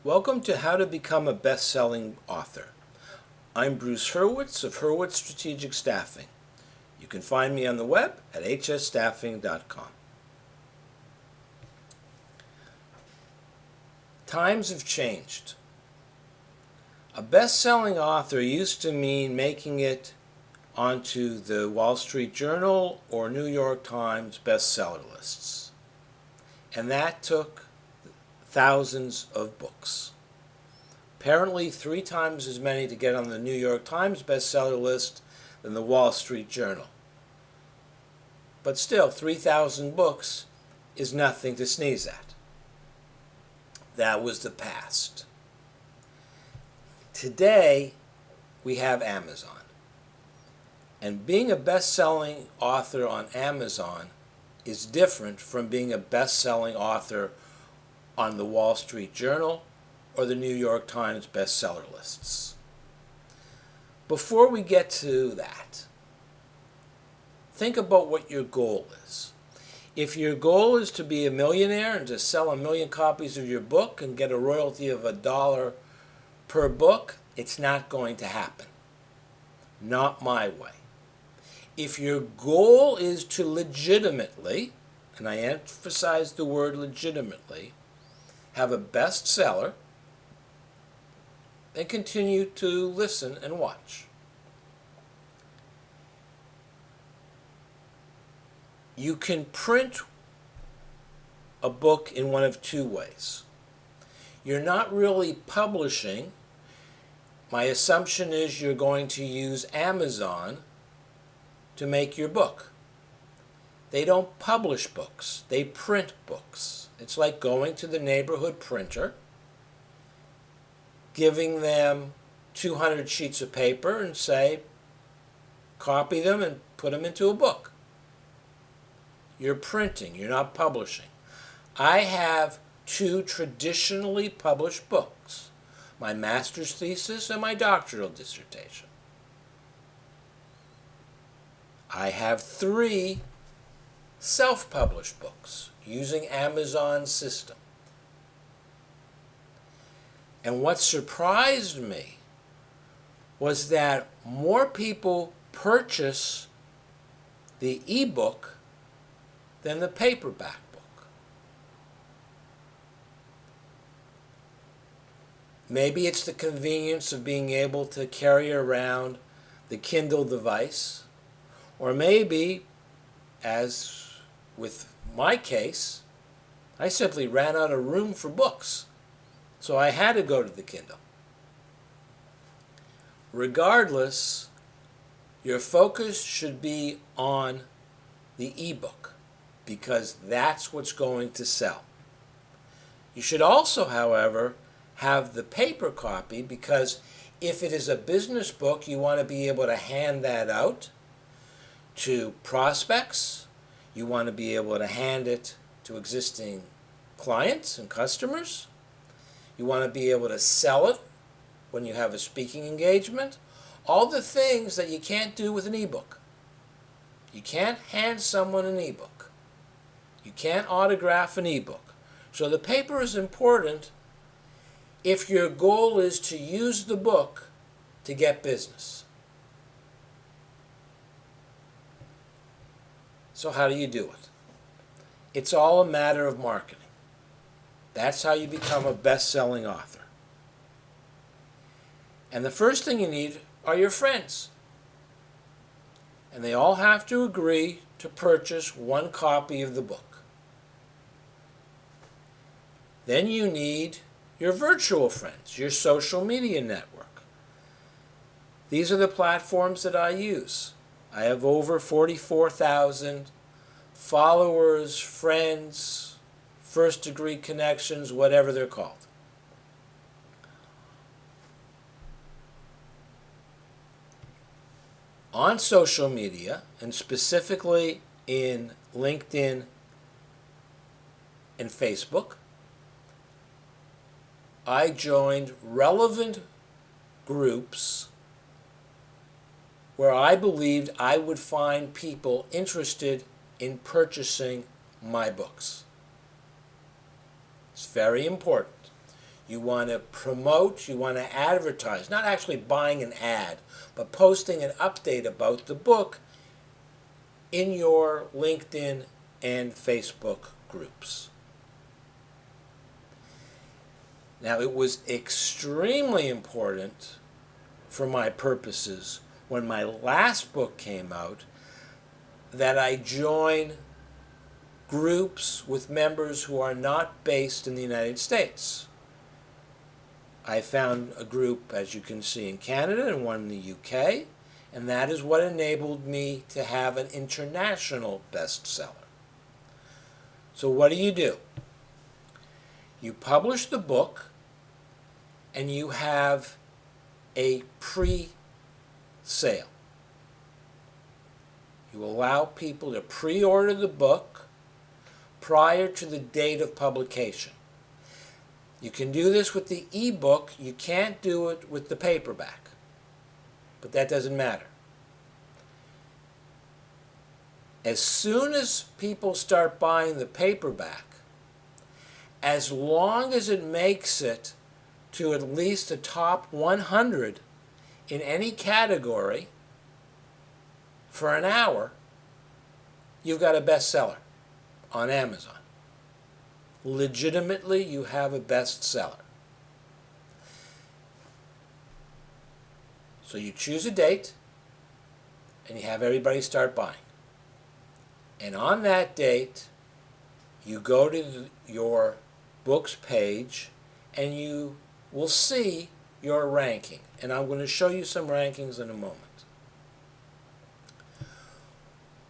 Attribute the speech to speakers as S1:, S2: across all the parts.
S1: Welcome to How to Become a Best-Selling Author. I'm Bruce Hurwitz of Hurwitz Strategic Staffing. You can find me on the web at hsstaffing.com. Times have changed. A best-selling author used to mean making it onto the Wall Street Journal or New York Times bestseller lists. And that took thousands of books. Apparently 3 times as many to get on the New York Times bestseller list than the Wall Street Journal. But still, 3,000 books is nothing to sneeze at. That was the past. Today, we have Amazon. And being a best-selling author on Amazon is different from being a best-selling author on the Wall Street Journal or the New York Times bestseller lists. Before we get to that, think about what your goal is. If your goal is to be a millionaire and to sell 1 million copies of your book and get a royalty of $1 per book, it's not going to happen. Not my way. If your goal is to legitimately, and I emphasize the word legitimately, have a bestseller, then continue to listen and watch. You can print a book in one of 2 ways. You're not really publishing. My assumption is you're going to use Amazon to make your book. They don't publish books, they print books. It's like going to the neighborhood printer, giving them 200 sheets of paper and say, copy them and put them into a book. You're printing, you're not publishing. I have 2 traditionally published books, my master's thesis and my doctoral dissertation. I have 3 self-published books using Amazon's system. And what surprised me was that more people purchase the ebook than the paperback book. Maybe it's the convenience of being able to carry around the Kindle device, or maybe, as with my case, I simply ran out of room for books, so I had to go to the Kindle. Regardless, your focus should be on the ebook, because that's what's going to sell. You should also, however, have the paper copy, because if it is a business book, you want to be able to hand that out to prospects. You want to be able to hand it to existing clients and customers. You want to be able to sell it when you have a speaking engagement. All the things that you can't do with an ebook. You can't hand someone an ebook. You can't autograph an ebook. So the paper is important if your goal is to use the book to get business. So how do you do it? It's all a matter of marketing. That's how you become a best-selling author. And the first thing you need are your friends. And they all have to agree to purchase 1 copy of the book. Then you need your virtual friends, your social media network. These are the platforms that I use. I have over 44,000 followers, friends, first-degree connections, whatever they're called. On social media, and specifically in LinkedIn and Facebook, I joined relevant groups where I believed I would find people interested in purchasing my books. It's very important. You want to promote, you want to advertise, not actually buying an ad, but posting an update about the book in your LinkedIn and Facebook groups. Now, it was extremely important for my purposes when my last book came out that I join groups with members who are not based in the United States. I found a group, as you can see, in Canada and one in the UK, and that is what enabled me to have an international bestseller. So what do? You publish the book, and you have a pre-sale. You allow people to pre-order the book prior to the date of publication. You can do this with the ebook. You can't do it with the paperback, but that doesn't matter. As soon as people start buying the paperback, as long as it makes it to at least the top 100 in any category for an hour, you've got a bestseller on Amazon. Legitimately, you have a bestseller. So you choose a date, and you have everybody start buying. And on that date, you go to your book's page, and you will see your ranking. And I'm going to show you some rankings in a moment.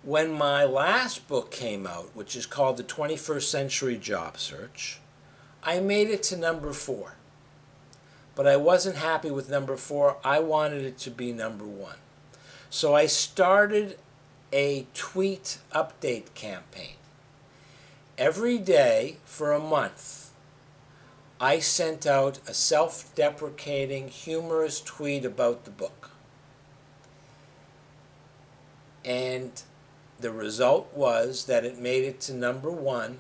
S1: When my last book came out, which is called The 21st Century Job Search, I made it to number 4. But I wasn't happy with number 4. I wanted it to be number 1. So I started a tweet update campaign. Every day for a month, I sent out a self-deprecating, humorous tweet about the book. And the result was that it made it to number 1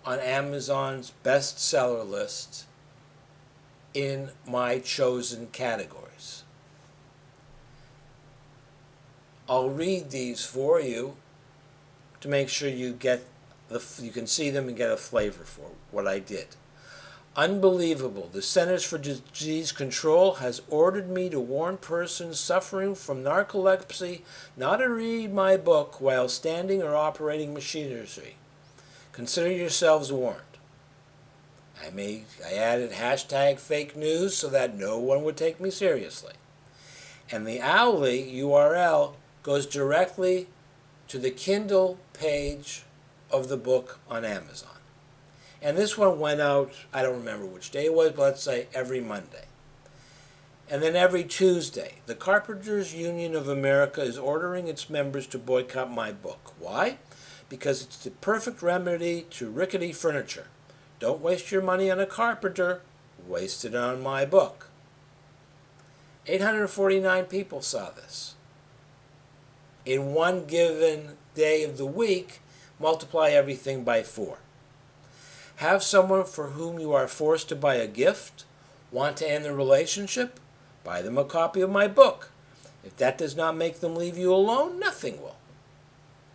S1: on Amazon's bestseller list in my chosen categories. I'll read these for you to make sure you can see them and get a flavor for what I did. Unbelievable. The Centers for Disease Control has ordered me to warn persons suffering from narcolepsy not to read my book while standing or operating machinery. Consider yourselves warned. I added hashtag fake news so that no one would take me seriously. And the Owly URL goes directly to the Kindle page of the book on Amazon. And this one went out, I don't remember which day it was, but let's say every Monday. And then every Tuesday, the Carpenters Union of America is ordering its members to boycott my book. Why? Because it's the perfect remedy to rickety furniture. Don't waste your money on a carpenter, waste it on my book. 849 people saw this. In one given day of the week, multiply everything by 4. Have someone for whom you are forced to buy a gift, want to end the relationship, buy them a copy of my book. If that does not make them leave you alone, nothing will.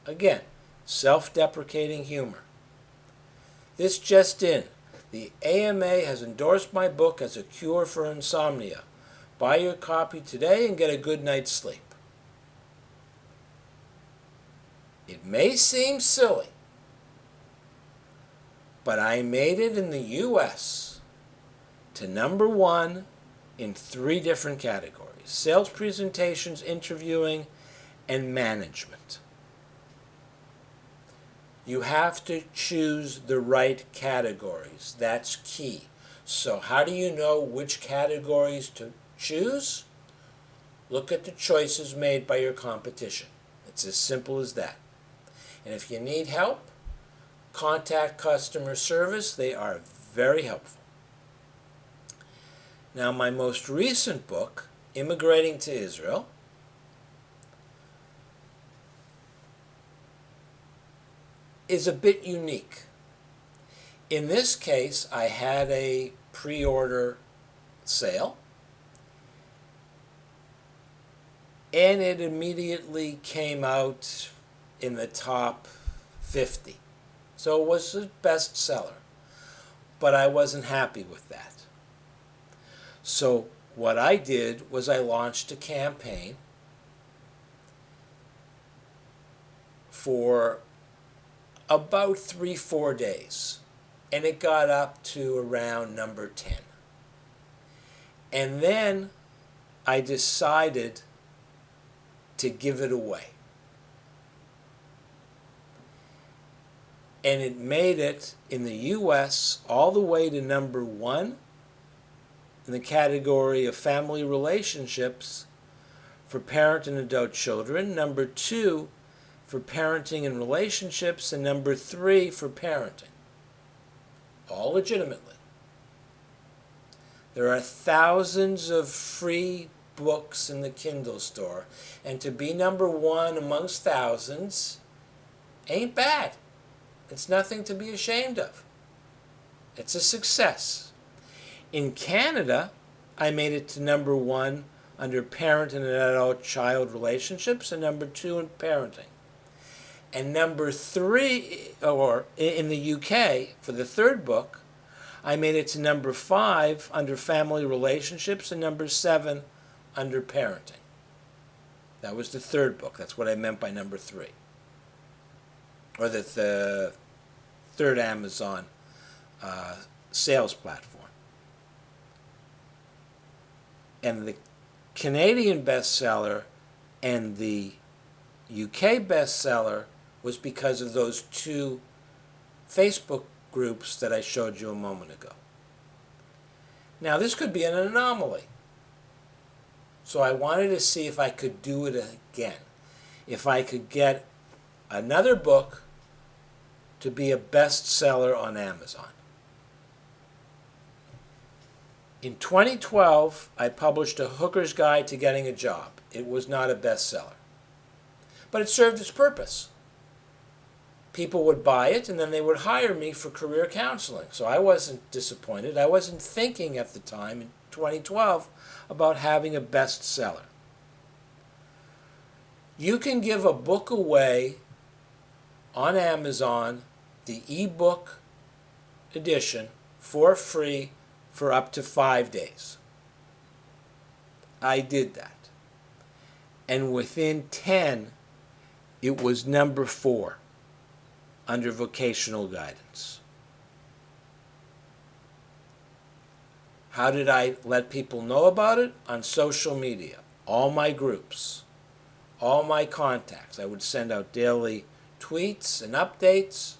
S1: Again, self-deprecating humor. This just in. The AMA has endorsed my book as a cure for insomnia. Buy your copy today and get a good night's sleep. It may seem silly, but I made it in the U.S. to number 1 in 3 different categories: sales presentations, interviewing, and management. You have to choose the right categories. That's key. So how do you know which categories to choose? Look at the choices made by your competition. It's as simple as that. And if you need help, contact customer service. They are very helpful. Now, my most recent book, Immigrating to Israel, is a bit unique. In this case, I had a pre-order sale, and it immediately came out in the top 50. So it was a bestseller, but I wasn't happy with that. So what I did was I launched a campaign for about 3-4 days, and it got up to around number 10. And then I decided to give it away. And it made it in the US all the way to number 1 in the category of family relationships for parent and adult children, number 2 for parenting and relationships, and number 3 for parenting. All legitimately. There are thousands of free books in the Kindle store, and to be number 1 amongst thousands ain't bad. It's nothing to be ashamed of. It's a success. In Canada, I made it to number 1 under parent and adult-child relationships, and number 2 in parenting. And number 3, or in the UK, for the third book, I made it to number 5 under family relationships, and number 7 under parenting. That was the third book. That's what I meant by number 3. Or the third Amazon sales platform. And the Canadian bestseller and the UK bestseller was because of those 2 Facebook groups that I showed you a moment ago. Now, this could be an anomaly. So I wanted to see if I could do it again. If I could get another book to be a bestseller on Amazon. In 2012, I published A Hooker's Guide to Getting a Job. It was not a bestseller, but it served its purpose. People would buy it, and then they would hire me for career counseling. So I wasn't disappointed. I wasn't thinking at the time, in 2012, about having a bestseller. You can give a book away on Amazon, the ebook edition, for free for up to 5 days. I did that. And within 10, it was number 4 under vocational guidance. How did I let people know about it? On social media. All my groups. All my contacts. I would send out daily tweets and updates.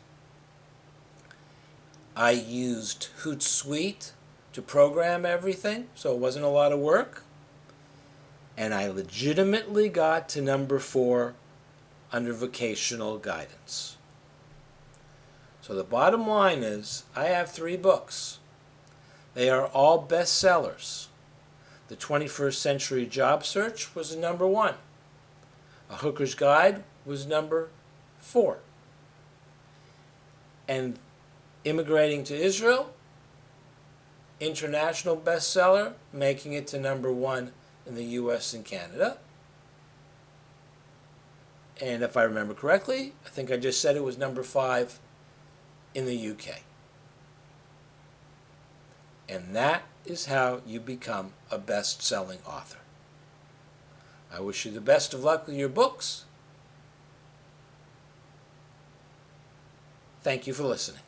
S1: I used Hootsuite to program everything, so it wasn't a lot of work. And I legitimately got to number 4 under vocational guidance. So the bottom line is, I have 3 books. They are all bestsellers. The 21st Century Job Search was number 1. A Hooker's Guide was number 4. And Immigrating to Israel, international bestseller, making it to number 1 in the US and Canada. And if I remember correctly, I think I just said it was number 5 in the UK. And that is how you become a best-selling author. I wish you the best of luck with your books. Thank you for listening.